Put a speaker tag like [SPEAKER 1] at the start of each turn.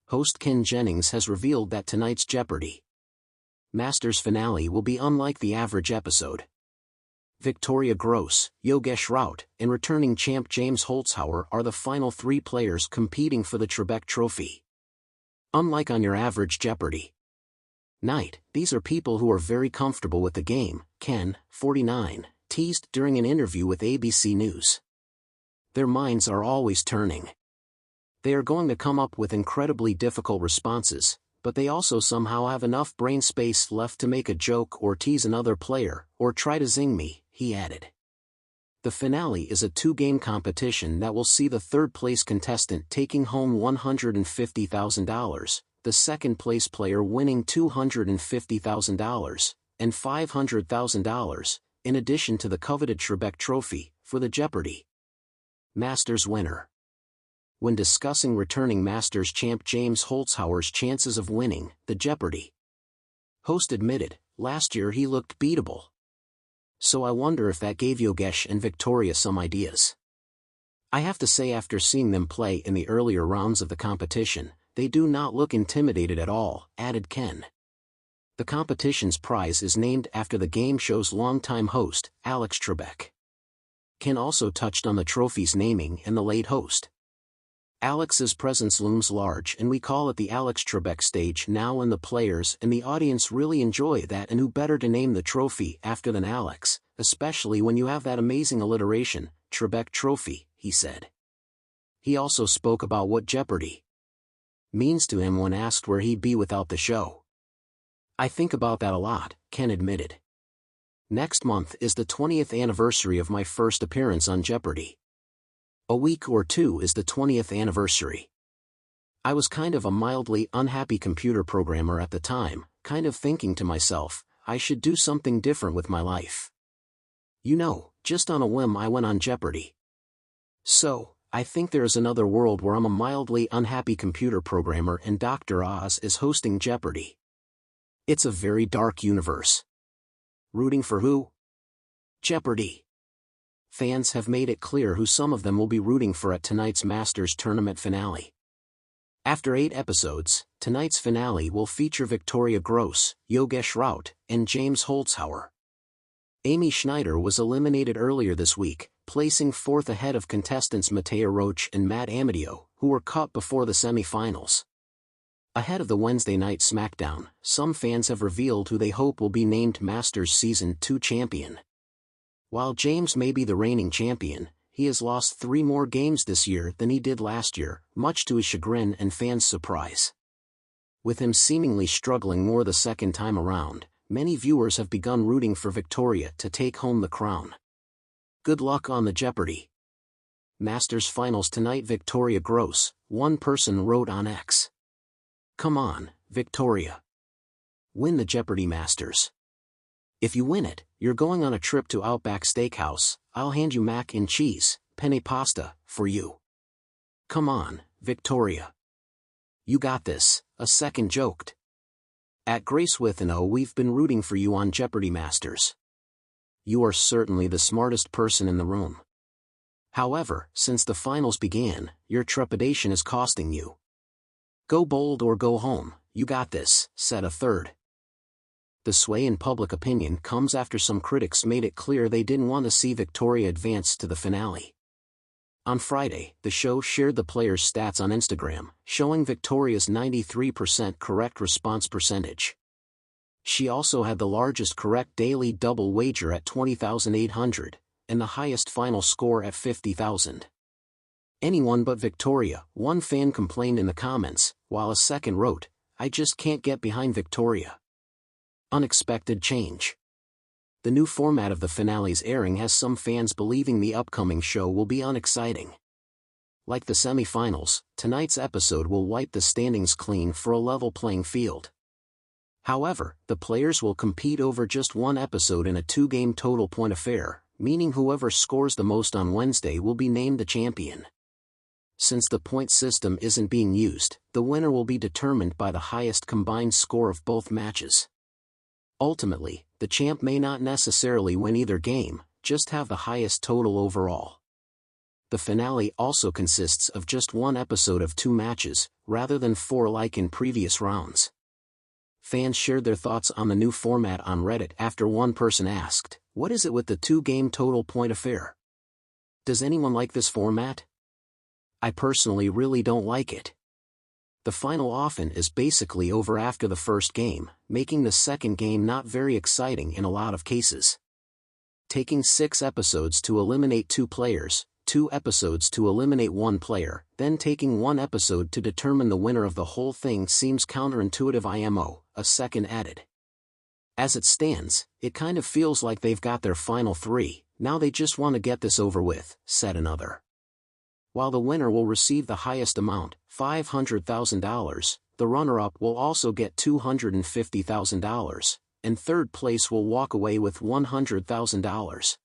[SPEAKER 1] Host Ken Jennings has revealed that tonight's Jeopardy! Masters finale will be unlike the average episode. Victoria Gross, Yogesh Raut, and returning champ James Holzhauer are the final three players competing for the Trebek Trophy. Unlike on your average Jeopardy! Night, these are people who are very comfortable with the game, Ken, 49, teased during an interview with ABC News. Their minds are always turning. They are going to come up with incredibly difficult responses, but they also somehow have enough brain space left to make a joke or tease another player, or try to zing me, he added. The finale is a two-game competition that will see the third-place contestant taking home $150,000, the second-place player winning $250,000, and $500,000, in addition to the coveted Trebek Trophy, for the Jeopardy! Masters winner. When discussing returning Masters champ James Holzhauer's chances of winning the Jeopardy! Host admitted, last year he looked beatable. So I wonder if that gave Yogesh and Victoria some ideas. I have to say, after seeing them play in the earlier rounds of the competition, they do not look intimidated at all, added Ken. The competition's prize is named after the game show's longtime host, Alex Trebek. Ken also touched on the trophy's naming and the late host. Alex's presence looms large, and we call it the Alex Trebek stage now, and the players and the audience really enjoy that, and who better to name the trophy after than Alex, especially when you have that amazing alliteration, Trebek Trophy, he said. He also spoke about what Jeopardy! Means to him when asked where he'd be without the show. I think about that a lot, Ken admitted. Next month is the 20th anniversary of my first appearance on Jeopardy! A week or two is the 20th anniversary. I was kind of a mildly unhappy computer programmer at the time, kind of thinking to myself, I should do something different with my life. You know, just on a whim I went on Jeopardy! So, I think there is another world where I'm a mildly unhappy computer programmer and Dr. Oz is hosting Jeopardy! It's a very dark universe. Rooting for who? Jeopardy! Fans have made it clear who some of them will be rooting for at tonight's Masters tournament finale. After 8 episodes, tonight's finale will feature Victoria Gross, Yogesh Raut, and James Holzhauer. Amy Schneider was eliminated earlier this week, placing 4th ahead of contestants Mattea Roach and Matt Amadio, who were cut before the semi-finals. Ahead of the Wednesday night SmackDown, some fans have revealed who they hope will be named Masters Season 2 champion. While James may be the reigning champion, he has lost 3 more games this year than he did last year, much to his chagrin and fans' surprise. With him seemingly struggling more the second time around, many viewers have begun rooting for Victoria to take home the crown. Good luck on the Jeopardy! Masters finals tonight. Victoria Gross, one person wrote on X. Come on, Victoria. Win the Jeopardy! Masters. If you win it, you're going on a trip to Outback Steakhouse. I'll hand you mac and cheese, penne pasta, for you. Come on, Victoria. You got this, a second joked. At Grace with an O, we've been rooting for you on Jeopardy! Masters. You are certainly the smartest person in the room. However, since the finals began, your trepidation is costing you. Go bold or go home, you got this, said a third. The sway in public opinion comes after some critics made it clear they didn't want to see Victoria advance to the finale. On Friday, the show shared the players' stats on Instagram, showing Victoria's 93% correct response percentage. She also had the largest correct daily double wager at 20,800, and the highest final score at 50,000. Anyone but Victoria, one fan complained in the comments, while a second wrote, I just can't get behind Victoria. Unexpected change. The new format of the finale's airing has some fans believing the upcoming show will be unexciting. Like the semi-finals, tonight's episode will wipe the standings clean for a level playing field. However, the players will compete over just one episode in a 2-game total point affair, meaning whoever scores the most on Wednesday will be named the champion. Since the point system isn't being used, the winner will be determined by the highest combined score of both matches. Ultimately, the champ may not necessarily win either game, just have the highest total overall. The finale also consists of just one episode of 2 matches, rather than 4 like in previous rounds. Fans shared their thoughts on the new format on Reddit after one person asked, "What is it with the 2-game total point affair? Does anyone like this format? I personally really don't like it. The final often is basically over after the first game, making the second game not very exciting in a lot of cases. Taking 6 episodes to eliminate 2 players, 2 episodes to eliminate 1 player, then taking 1 episode to determine the winner of the whole thing seems counterintuitive IMO," a second added. "As it stands, it kind of feels like they've got their final 3, now they just want to get this over with," said another. While the winner will receive the highest amount, $500,000, the runner-up will also get $250,000, and third place will walk away with $100,000.